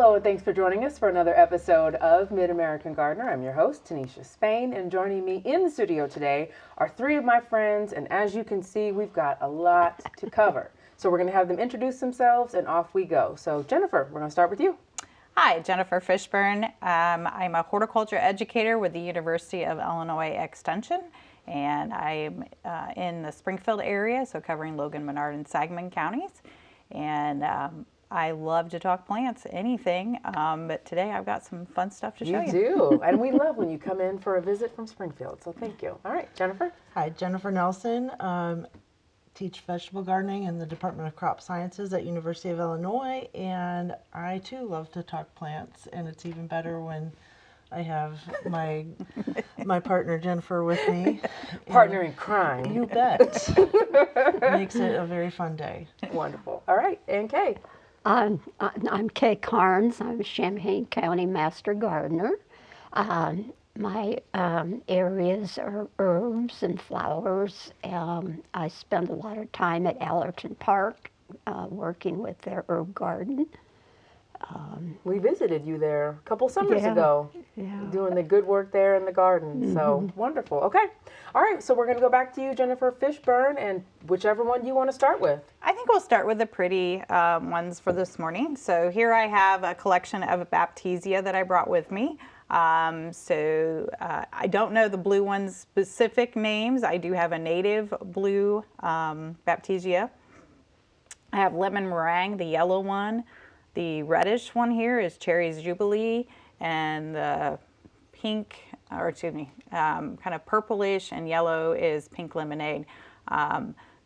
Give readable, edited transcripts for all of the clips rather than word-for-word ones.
Hello, and thanks for joining us for another episode of MidAmerican Gardener. I'm your host, Tinisha Spain, and joining me in the studio today are three of my friends, and as you can see, we've got a lot to cover. So we're going to have them introduce themselves, and off we go. So Jennifer, we're going to start with you. Hi, Jennifer Fishburn. I'm a horticulture educator with the University of Illinois Extension, and I'm in the Springfield area, so covering Logan, Menard, and Sangamon counties. And I love to talk plants, anything, but today I've got some fun stuff to show you. You do, and we love when you come in for a visit from Springfield, so thank you. All right, Jennifer. Hi, Jennifer Nelson. Teach vegetable gardening in the Department of Crop Sciences at University of Illinois, and I too love to talk plants, and it's even better when I have my partner Jennifer with me. Partner in crime. You bet. Makes it a very fun day. Wonderful. All right, and Kay. I'm Kay Carnes. I'm a Champaign County Master Gardener. My areas are herbs and flowers. I spend a lot of time at Allerton Park working with their herb garden. We visited you there a couple summers Yeah, ago, yeah. doing the good work there in the garden. So wonderful. Okay. All right. So we're going to go back to you, Jennifer Fishburn, and whichever one you want to start with. I think we'll start with the pretty ones for this morning. So here I have a collection of Baptisia that I brought with me. I don't know the blue one's specific names. I do have a native blue Baptisia. I have lemon meringue, the yellow one. The reddish one here is Cherry's Jubilee, and the pink, kind of purplish and yellow is Pink Lemonade.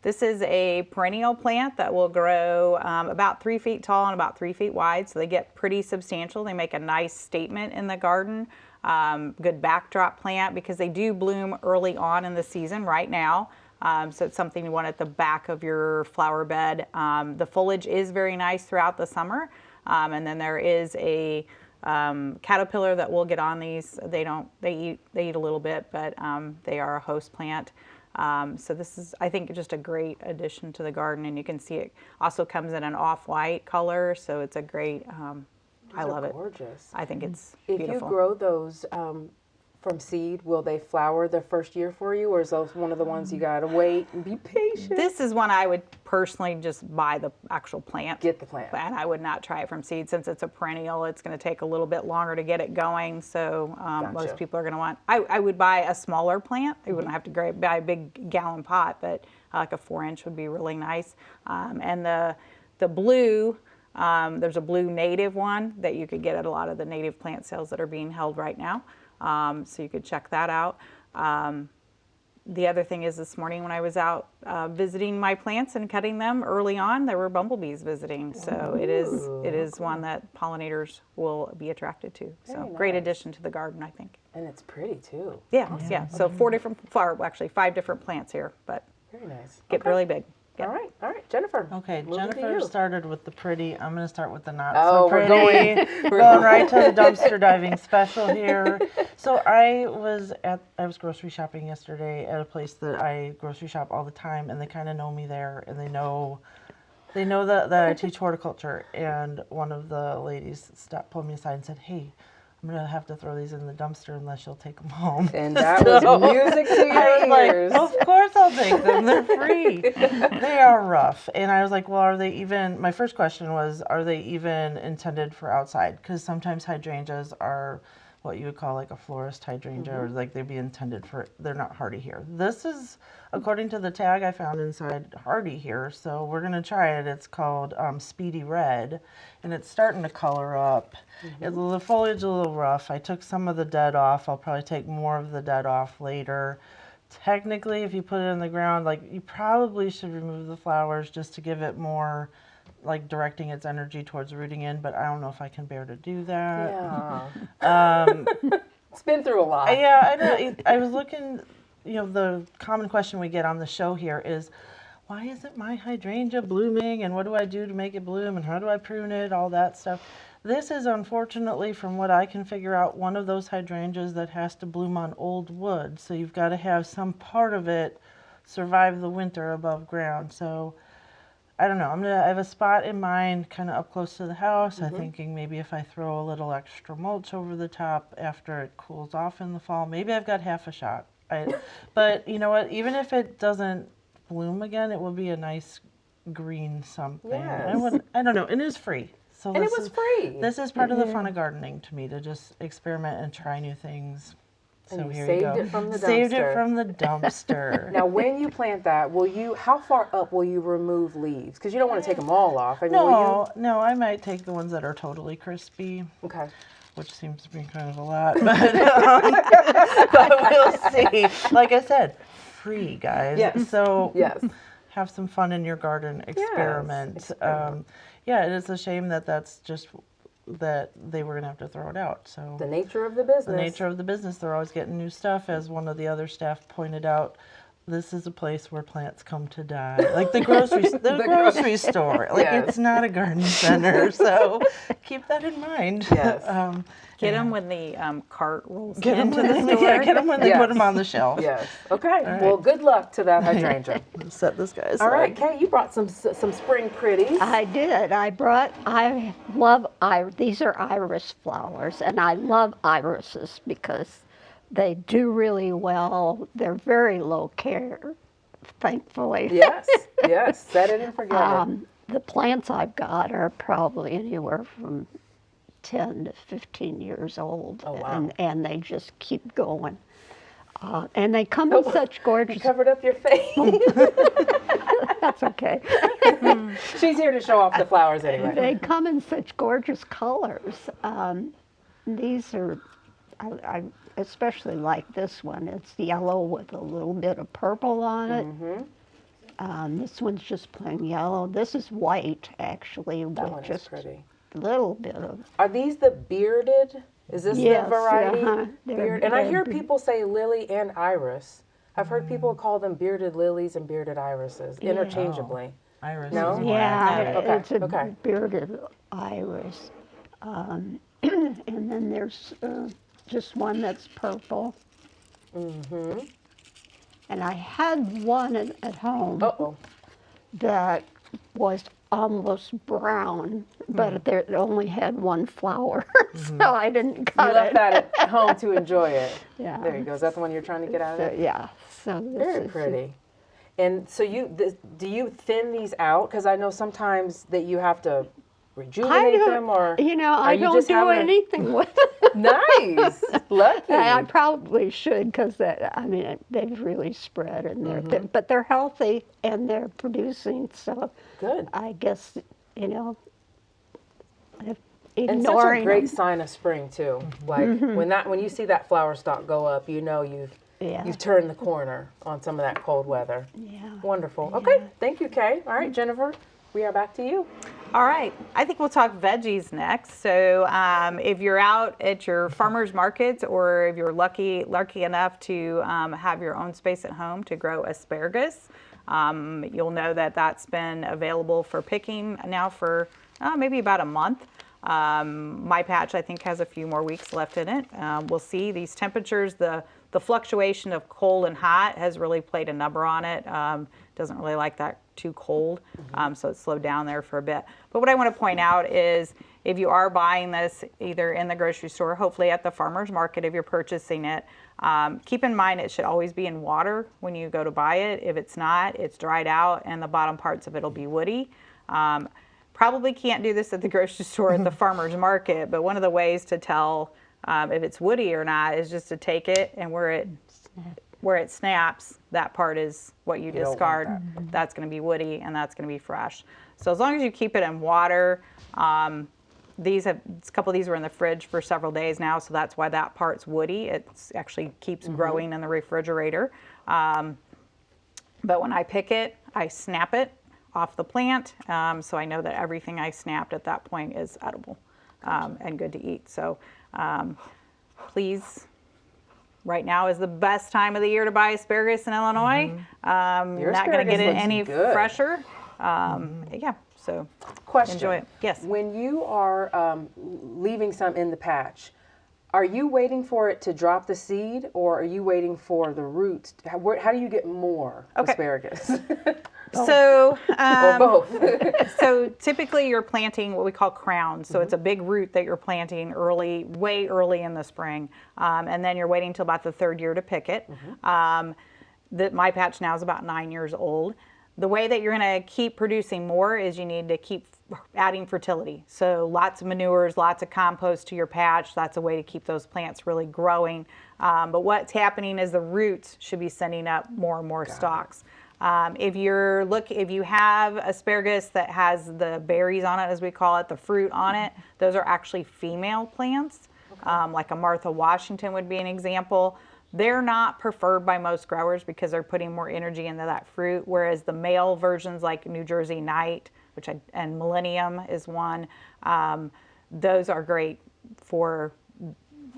This is a perennial plant that will grow about 3 feet tall and about 3 feet wide, so they get pretty substantial. They make a nice statement in the garden. Good backdrop plant because they do bloom early on in the season right now. So it's something you want at the back of your flower bed. The foliage is very nice throughout the summer. And then there is a caterpillar that will get on these. They eat a little bit, but they are a host plant. So this is, I think, just a great addition to the garden, and you can see it also comes in an off-white color, so it's a great, I love it. Gorgeous. I think it's If beautiful. you grow those from seed, will they flower the first year for you, or is those one of the ones you gotta wait and be patient? This is one I would personally just buy the actual plant. Get the plant. And I would not try it from seed since it's a perennial. It's going to take a little bit longer to get it going. So most people are going to want, I would buy a smaller plant. You wouldn't have to buy a big gallon pot, but like a 4-inch would be really nice. And the blue, there's a blue native one that you could get at a lot of the native plant sales that are being held right now. So you could check that out. The other thing is this morning when I was out visiting my plants and cutting them early on, there were bumblebees visiting. So it is one that pollinators will be attracted to. So great addition to the garden, I think. And it's pretty too. Yeah. So 5 different plants here, but Very nice. get really big. All right, Jennifer. Okay, moving to Jennifer you. started with the pretty. I'm going to start with the not Oh, so we're pretty. we're Going right to the dumpster diving special here. So I was grocery shopping yesterday at a place that I grocery shop all the time, and they kind of know me there, and they know that I teach horticulture. And one of the ladies pulled me aside and said, "Hey, I'm going to have to throw these in the dumpster unless you'll take them home." And that was music to I was your ears. like, of course I'll take them. They're free. They are rough. And I was like, well, my first question was, are they even intended for outside? Because sometimes hydrangeas are what you would call like a florist hydrangea, or like they'd be intended they're not hardy here. This is, according to the tag I found inside, hardy here. So we're going to try it. It's called Speedy Red, and it's starting to color up. The foliage is a little rough. I took some of the dead off. I'll probably take more of the dead off later. Technically, if you put it in the ground, like, you probably should remove the flowers just to give it more, like, directing its energy towards rooting in, but I don't know if I can bear to do that. Yeah. It's been through a lot. Yeah, I know. I was looking, the common question we get on the show here is, why isn't my hydrangea blooming, and what do I do to make it bloom, and how do I prune it, all that stuff. This is, unfortunately, from what I can figure out, one of those hydrangeas that has to bloom on old wood. So you've got to have some part of it survive the winter above ground. So I don't know. I have a spot in mind kind of up close to the house. I'm thinking maybe if I throw a little extra mulch over the top after it cools off in the fall, maybe I've got half a shot. But you know what? Even if it doesn't bloom again, it will be a nice green something. Yes. I don't know. It is free. So And it was free. This is part of the fun of gardening to me, to just experiment and try new things. So And you here saved you go. it from the Saved dumpster. it from the dumpster. Now, when you plant that, how far up will you remove leaves? Because you don't want to take them all off. I mean, No, I might take the ones that are totally crispy. Okay. Which seems to be kind of a lot, but, but we'll see. Like I said, free, guys. Yes. So Yes. have some fun in your garden. Experiment. Yeah, it is a shame that that they were going to have to throw it out. So The nature of the business. the nature of the business, they're always getting new stuff. As one of the other staff pointed out, this is a place where plants come to die. Like the grocery store. Like Yes. it's not a garden center. So keep that in mind. Yes. Get them when the cart rolls Get them into when the store. get them when they Yes. put them on the shelf. Yes. Okay. Well, good luck to that hydrangea. Set this guy aside. All right, Kay, you brought some spring pretties. I did. These are iris flowers, and I love irises because they do really well. They're very low care, thankfully. Yes. Yes. Set it and forget it. The plants I've got are probably anywhere from 10 to 15 years old. Oh, wow. And they just keep going. And they come in such You gorgeous... covered up your face. That's okay. She's here to show off the flowers anyway. They come in such gorgeous colors. These are, I especially like this one. It's yellow with a little bit of purple on it. This one's just plain yellow. This is white, actually, That with one is just pretty. a little bit of... Are these the bearded? Is this Yes, the variety? they're- And I hear they're- people say lily and iris. I've heard people call them bearded lilies and bearded irises interchangeably. Iris. No? is more Yeah, accurate. Okay, it's a okay. bearded iris. And then there's just one that's purple. And I had one at home Uh-oh. that was almost brown, but it only had one flower, so I didn't You cut left it. that at home to enjoy it. Yeah. There you go. Is that the one you're trying to get out of So, there? yeah. So this Very is pretty. And so do you thin these out? Because I know sometimes that you have to I rejuvenate don't, them, or I you don't just do having a- anything with it. Nice, lucky. I probably should because they've really spread and but they're healthy and they're producing. So Good. I guess if And ignoring such a great them. sign of spring too. Like when you see that flower stalk go up, you know you've turned the corner on some of that cold weather. Yeah. Wonderful. Okay, thank you, Kay. All right, Jennifer, we are back to you. All right, I think we'll talk veggies next. So if you're out at your farmers markets, or if you're lucky enough to have your own space at home to grow asparagus, you'll know that that's been available for picking now for maybe about a month. My patch, I think, has a few more weeks left in it. We'll see these temperatures. The fluctuation of cold and hot has really played a number on it. Doesn't really like that too cold, so it's slowed down there for a bit. But what I want to point out is if you are buying this either in the grocery store, hopefully at the farmer's market if you're purchasing it, keep in mind it should always be in water when you go to buy it. If it's not, it's dried out and the bottom parts of it will be woody. Probably can't do this at the grocery store at the farmer's market, but one of the ways to tell if it's woody or not is just to take it and where it snaps, that part is what you don't want discard. that. That's going to be woody and that's going to be fresh. So as long as you keep it in water, a couple of these were in the fridge for several days now, so that's why that part's woody. It actually keeps growing in the refrigerator. But when I pick it, I snap it off the plant, so I know that everything I snapped at that point is edible and good to eat. So please, right now is the best time of the year to buy asparagus in Illinois. You're not going to get it asparagus any looks good. fresher. Yeah, so Question. enjoy it. Yes. When you are leaving some in the patch, are you waiting for it to drop the seed, or are you waiting for the roots? How do you get more Okay. asparagus? So, or both? so typically you're planting what we call crowns. So it's a big root that you're planting early, way early in the spring. And then you're waiting till about the third year to pick it. My patch now is about 9 years old. The way that you're going to keep producing more is you need to keep adding fertility. So lots of manures, lots of compost to your patch. That's a way to keep those plants really growing. But what's happening is the roots should be sending up more and more stalks. If you have asparagus that has the berries on it, as we call it, the fruit on it, those are actually female plants. Like a Martha Washington would be an example. They're not preferred by most growers because they're putting more energy into that fruit, whereas the male versions like New Jersey Night, and Millennium is one, those are great for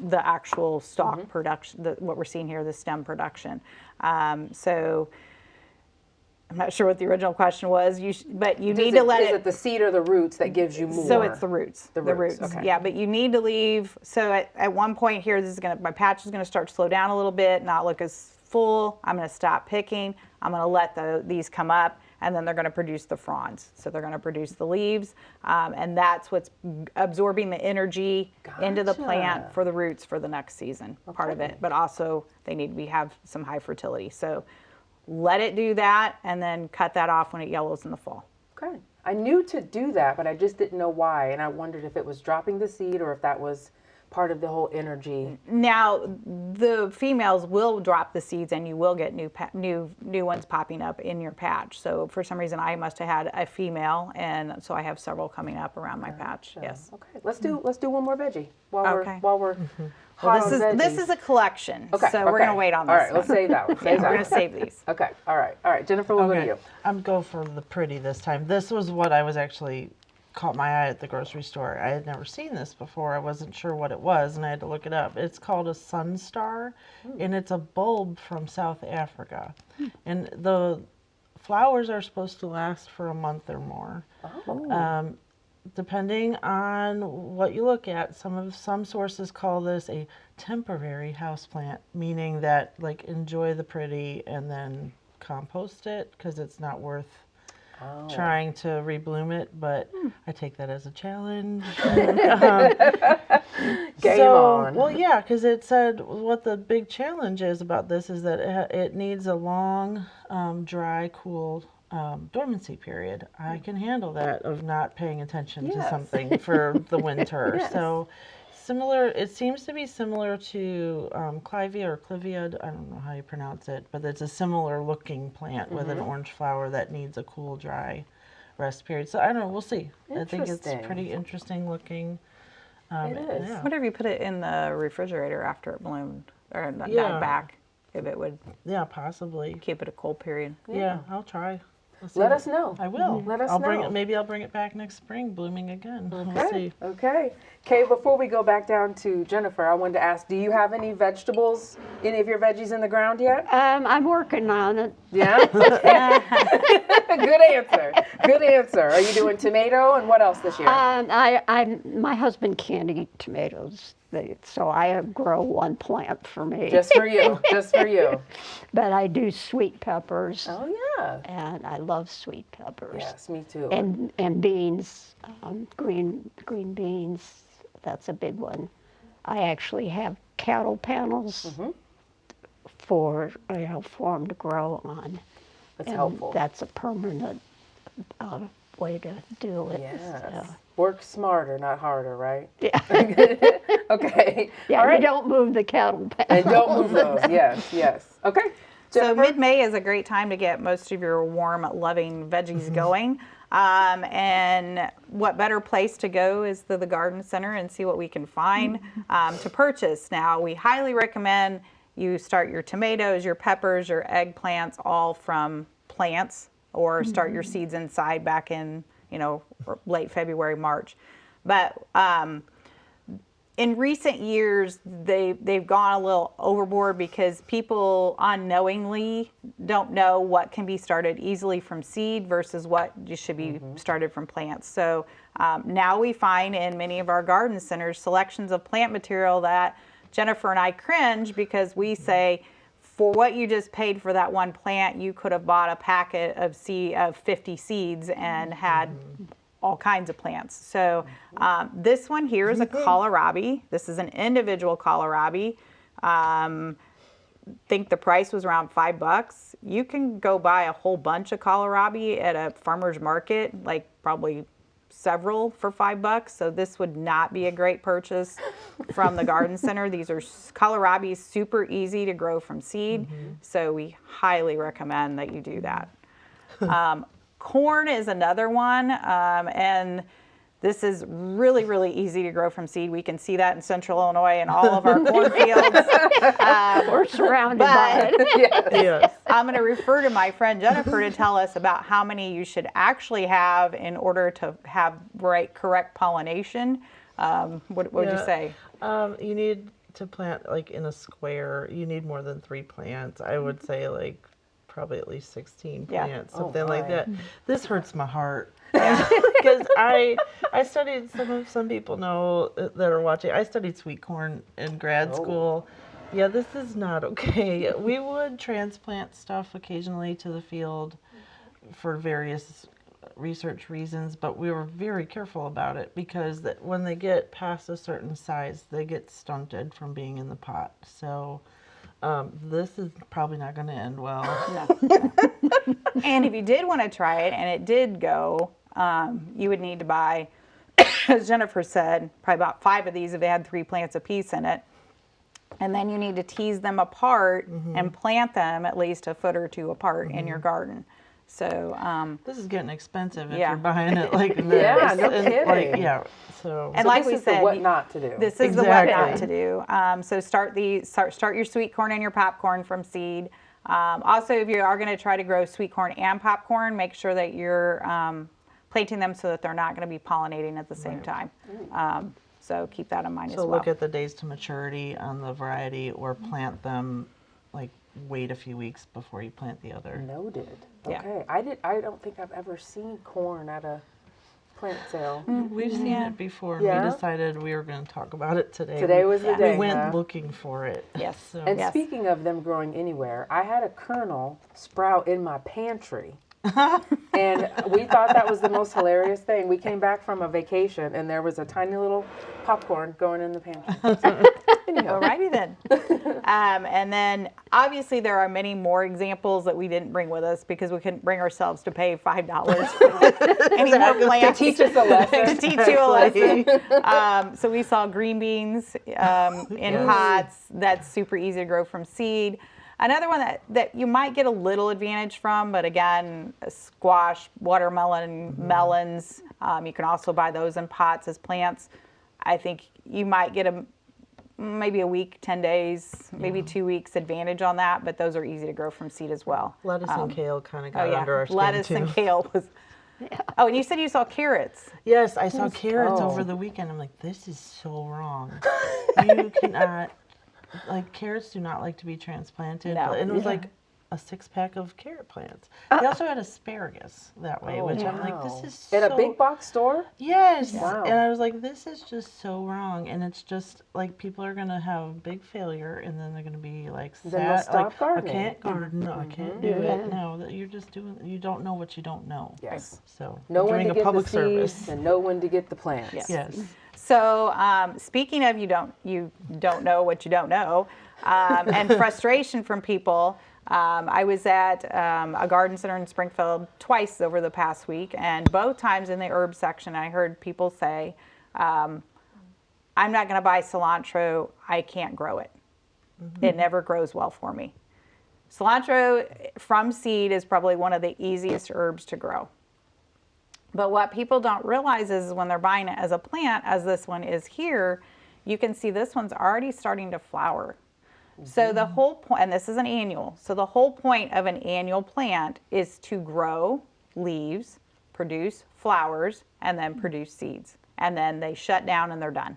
the actual stalk production, what we're seeing here, the stem production. So I'm not sure what the original question was, but you need to let it. Is it the seed or the roots that gives you more? So it's the roots. The roots. Okay. Yeah, but you need to leave. So at one point here, my patch is going to start to slow down a little bit, not look as full. I'm going to stop picking. I'm going to let these come up, and then they're going to produce the fronds. So they're going to produce the leaves, and that's what's absorbing the energy into the plant for the roots for the next season, part of it. But also they need to have some high fertility. So let it do that, and then cut that off when it yellows in the fall. Okay. I knew to do that, but I just didn't know why, and I wondered if it was dropping the seed or if that was part of the whole energy. Now, the females will drop the seeds, and you will get new ones popping up in your patch. So for some reason, I must have had a female, and so I have several coming up around my patch. Yes. Okay. Let's do one more veggie while we're this is a collection. Okay. So we're gonna wait on this. All right. Let's save that one. We're gonna save these. Okay. All right. Jennifer, what about you? I'm going for the pretty this time. This was what I was actually caught my eye at the grocery store. I had never seen this before. I wasn't sure what it was, and I had to look it up. It's called a sun star, and it's a bulb from South Africa. And the flowers are supposed to last for a month or more. Depending on what you look at, some sources call this a temporary houseplant, meaning that like enjoy the pretty and then compost it because it's not worth trying to rebloom it, but I take that as a challenge. Game on. Well, yeah, because it said what the big challenge is about this is that it needs a long, dry, cool dormancy period. I can handle that of not paying attention to something for the winter. So similar, it seems to be similar to clivia or clivia, I don't know how you pronounce it, but it's a similar looking plant with an orange flower that needs a cool, dry rest period. So I don't know, we'll see. I think it's pretty interesting looking. It is. Yeah. What if you put it in the refrigerator after it bloomed, or died back, if it would possibly keep it a cold period? Yeah, I'll try. Let us know. I will. Let us know. Maybe I'll bring it back next spring, blooming again. Okay. We'll see. Okay. Kay, before we go back down to Jennifer, I wanted to ask, do you have any vegetables, any of your veggies in the ground yet? I'm working on it. Yeah? Good answer. Good answer. Are you doing tomato and what else this year? My husband can't eat tomatoes, so I grow one plant for me. Just for you. Just for you. But I do sweet peppers. Oh, yeah. And I love sweet peppers. Yes, me too. And beans, green beans. That's a big one. I actually have cattle panels for them to grow on. That's helpful. That's a permanent way to do it. Yes. So. Work smarter, not harder, right? Yeah. Okay. Yeah, All right. you don't move the cattle panels. And don't move those. Yes. Okay. So Jennifer? mid-May is a great time to get most of your warm, loving veggies going. And what better place to go is to the garden center and see what we can find to purchase. Now, we highly recommend you start your tomatoes, your peppers, your eggplants all from plants, or start your seeds inside back in, late February, March. But in recent years, they've gone a little overboard because people unknowingly don't know what can be started easily from seed versus what should be started from plants. So now we find in many of our garden centers selections of plant material that Jennifer and I cringe because we say for what you just paid for that one plant, you could have bought a packet of 50 seeds and had all kinds of plants. So this one here is a kohlrabi. This is an individual kohlrabi. Think the price was around $5. You can go buy a whole bunch of kohlrabi at a farmer's market, like probably several for $5. So this would not be a great purchase from the garden center. These are kohlrabi, super easy to grow from seed. So we highly recommend that you do that. Corn is another one, and this is really, really easy to grow from seed. We can see that in Central Illinois and all of our cornfields. We're surrounded by it. Yes. I'm going to refer to my friend Jennifer to tell us about how many you should actually have in order to have correct pollination. What would you say? You need to plant like in a square. You need more than 3 plants. I would say like probably at least 16 plants, something like that. This hurts my heart. Because I studied, some people know that are watching, I studied sweet corn in grad school. Yeah, this is not okay. We would transplant stuff occasionally to the field for various research reasons, but we were very careful about it because when they get past a certain size, they get stunted from being in the pot. So this is probably not going to end well. No. And if you did want to try it and it did go, you would need to buy, as Jennifer said, probably about 5 of these if they had 3 plants apiece in it. And then you need to tease them apart and plant them at least a foot or 2 apart in your garden. So this is getting expensive if you're buying it like this. Yeah, no kidding. So and like this we is said, the what not to do. This is the what not to do. So start your sweet corn and your popcorn from seed. Also, if you are going to try to grow sweet corn and popcorn, make sure that you're planting them so that they're not going to be pollinating at the same time. So keep that in mind as well. So look at the days to maturity on the variety, or plant them, like wait a few weeks before you plant the other. Noted. Yeah. Okay. I don't think I've ever seen corn at a plant sale. We've seen it before. Yeah. We decided we were going to talk about it today. Today was the day. We went huh? looking for it. Yes. So. And Yes. speaking of them growing anywhere, I had a kernel sprout in my pantry. And we thought that was the most hilarious thing. We came back from a vacation and there was a tiny little popcorn going in the pantry. Anyhow. Alrighty then. And then obviously there are many more examples that we didn't bring with us because we couldn't bring ourselves to pay $5 for any more plants. To teach us a lesson. To teach you a lesson. So we saw green beans in pots. That's super easy to grow from seed. Another one that you might get a little advantage from, but again, squash, watermelon, melons, you can also buy those in pots as plants. I think you might get maybe a week, 10 days, maybe 2 weeks advantage on that, but those are easy to grow from seed as well. Lettuce and kale kind of got under our skin lettuce too. and kale was. Oh, and you said you saw carrots. Yes, I saw carrots over the weekend. I'm like, this is so wrong. You cannot. Like, carrots do not like to be transplanted. No. And it was like a 6-pack of carrot plants. They also had asparagus that way, which I'm like, this is so... At a big box store? Yes. Wow. And I was like, this is just so wrong. And it's just, like, people are going to have big failure, and then they're going to be, like, sad. Then they'll stop like, gardening. I can't garden. No, I can't do it. No, that you're just doing... You don't know what you don't know. Yes. So, Know when doing to a get public the service. seeds and know when to get the plants. Yes. So speaking of you don't know what you don't know, and frustration from people, I was at a garden center in Springfield twice over the past week, and both times in the herb section I heard people say, I'm not going to buy cilantro, I can't grow it. It never grows well for me. Cilantro from seed is probably one of the easiest herbs to grow. But what people don't realize is when they're buying it as a plant, as this one is here, you can see this one's already starting to flower. So the whole point, and this is an annual, so the whole point of an annual plant is to grow leaves, produce flowers, and then produce seeds. And then they shut down and they're done.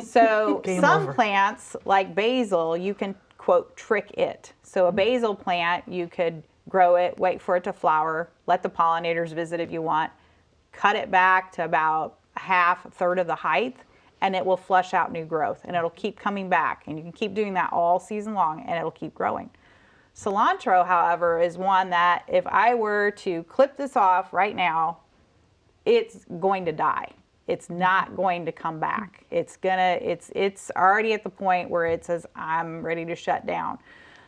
So some plants, like basil, you can, quote, trick it. So a basil plant, you could grow it, wait for it to flower, let the pollinators visit if you want, cut it back to about a third of the height, and it will flush out new growth, and it'll keep coming back, and you can keep doing that all season long, and it'll keep growing. Cilantro, however, is one that if I were to clip this off right now, it's going to die. It's not going to come back. It's already at the point where it says, I'm ready to shut down.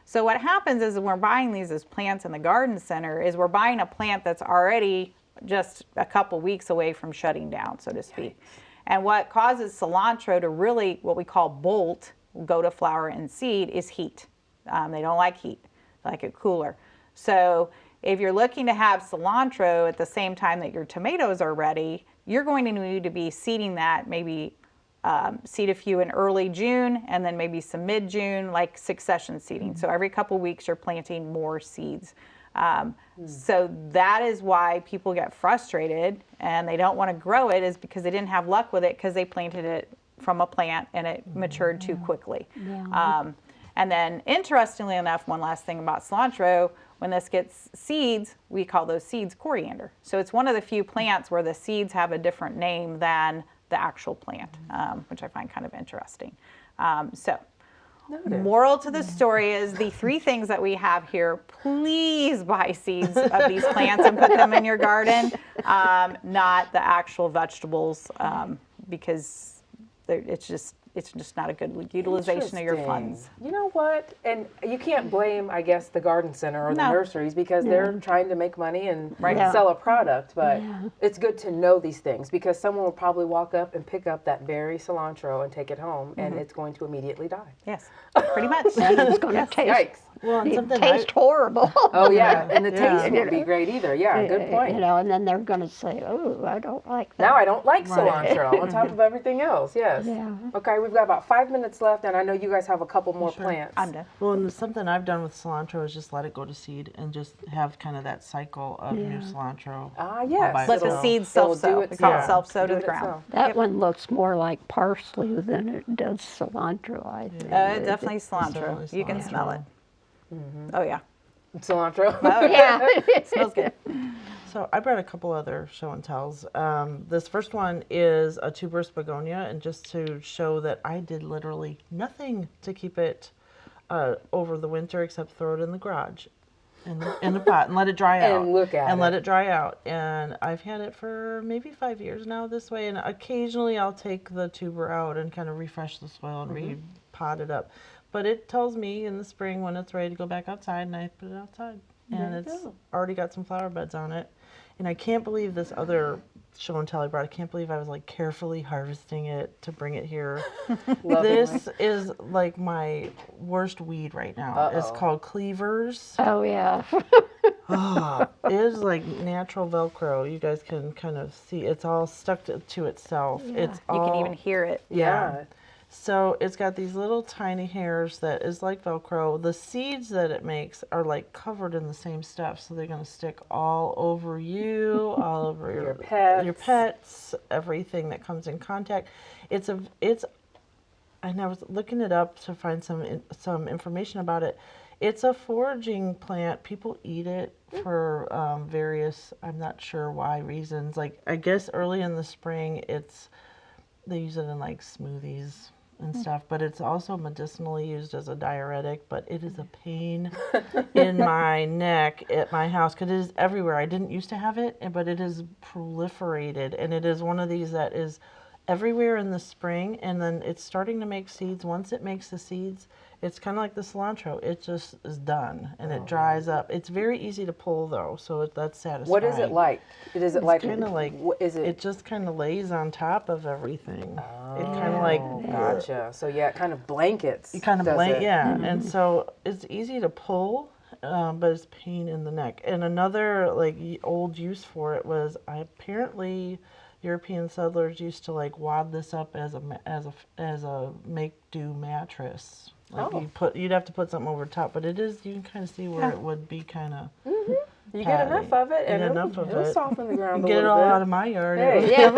So what happens is when we're buying these as plants in the garden center is we're buying a plant that's already just a couple weeks away from shutting down, so to speak. And what causes cilantro to really, what we call bolt, go to flower and seed, is heat. They don't like heat, they like it cooler. So if you're looking to have cilantro at the same time that your tomatoes are ready, you're going to need to be seeding that, maybe seed a few in early June and then maybe some mid-June, like succession seeding. So every couple weeks you're planting more seeds. So that is why people get frustrated and they don't want to grow it, is because they didn't have luck with it because they planted it from a plant and it matured too quickly. And then interestingly enough, one last thing about cilantro, when this gets seeds, we call those seeds coriander. So it's one of the few plants where the seeds have a different name than the actual plant, which I find kind of interesting. Moral to the story is the 3 things that we have here, please buy seeds of these plants and put them in your garden, not the actual vegetables, because it's just not a good utilization of your funds. You know what? And you can't blame, I guess, the garden center or the nurseries, because they're trying to make money and sell a product. But it's good to know these things, because someone will probably walk up and pick up that berry cilantro and take it home, and it's going to immediately die. Yes, pretty much. And it's going to taste. Yikes. Well, and something Taste horrible. Oh yeah, and the taste won't be great either. Yeah, good point. You know, and then they're going to say, "Oh, I don't like that." Now I don't like cilantro on top of everything else. Yes. Yeah. Okay, we've got about 5 minutes left, and I know you guys have a couple more plants. I'm done. Well, and something I've done with cilantro is just let it go to seed and just have kind of that cycle of new cilantro. Yes. Let the seeds self-sow. We call it self-sow to the ground. That one looks more like parsley than it does cilantro, I think. Definitely cilantro. Certainly You can smell it. Oh yeah. Cilantro. Oh yeah. It smells good. So I brought a couple other show and tells. This first one is a tuberous begonia, and just to show that I did literally nothing to keep it over the winter except throw it in the garage, in the pot, and let it dry out. And look at it. And let it dry out. And I've had it for maybe 5 years now this way, and occasionally I'll take the tuber out and kind of refresh the soil and re-pot it up. But it tells me in the spring when it's ready to go back outside, and I put it outside. And it's already got some flower beds on it. And I can't believe this other show and tell I brought. I can't believe I was like carefully harvesting it to bring it here. This is like my worst weed right now. It's called cleavers. Oh, yeah. It is like natural Velcro. You guys can kind of see it's all stuck to itself. Yeah. You can even hear it. Yeah. So it's got these little tiny hairs that is like Velcro. The seeds that it makes are like covered in the same stuff, so they're going to stick all over you, all over your pets, everything that comes in contact. And I was looking it up to find some information about it. It's a foraging plant. People eat it for various, I'm not sure why, reasons. Like I guess early in the spring, they use it in like smoothies and stuff, but it's also medicinally used as a diuretic. But it is a pain in my neck at my house because it is everywhere. I didn't used to have it, but it is proliferated, and it is one of these that is everywhere in the spring, and then it's starting to make seeds. Once it makes the seeds, it's kind of like the cilantro. It just is done, and it dries up. It's very easy to pull, though, so that's satisfying. What is it like? Is it like kind of like? Is it? It just kind of lays on top of everything. It kind of like Gotcha. So yeah, it kind of blankets. you kind of blank, yeah. And so it's easy to pull, but it's pain in the neck. And another like old use for it was apparently European settlers used to like wad this up as a make-do mattress. Like you'd have to put something over top, but it is, you can kind of see where it would be kind of. You get enough of it, and it'll soften the ground a little bit. Get it all out of my yard. Hey. It'd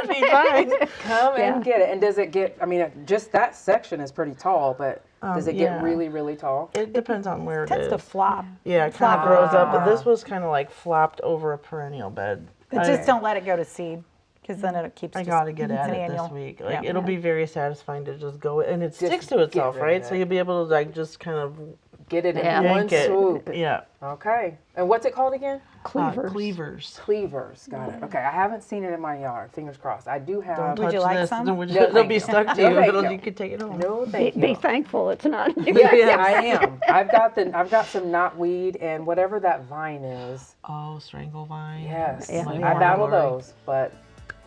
be fine. Come and get it. And does it get? I mean, just that section is pretty tall, but does it get really, really tall? It depends on where it is. Tends to flop. Yeah, it kind of grows up, but this was kind of like flopped over a perennial bed. But just don't let it go to seed. because then it keeps. I just gotta get at an it annual. this week. Like Yeah. it'll be very satisfying to just go, and it sticks to get itself, rid of right? it. So you'll be able to like just kind of Get it in Yeah. one yank it. swoop. Yeah. Okay. And what's it called again? Cleavers. Cleavers. Cleavers. Got it. Okay. I haven't seen it in my yard. Fingers crossed. I do have. Don't Would touch you like this. some? Then No, it'll thank be you. stuck to No, you. thank you. You can take it home. No, Be, thank you. be thankful it's not. Yeah, I am. I've got some knotweed and whatever that vine is. Oh, strangle vine. Yes. Yeah. I battle those, but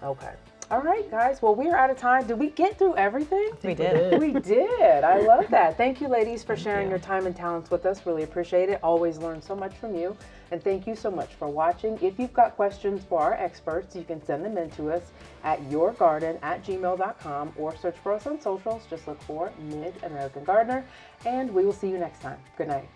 okay. All right, guys. Well, we're out of time. Did we get through everything? We did. We did. I love that. Thank you, ladies, for sharing your time and talents with us. Really appreciate it. Always learn so much from you. And thank you so much for watching. If you've got questions for our experts, you can send them in to us at yourgarden@gmail.com or search for us on socials. Just look for MidAmerican Gardener. And we will see you next time. Good night.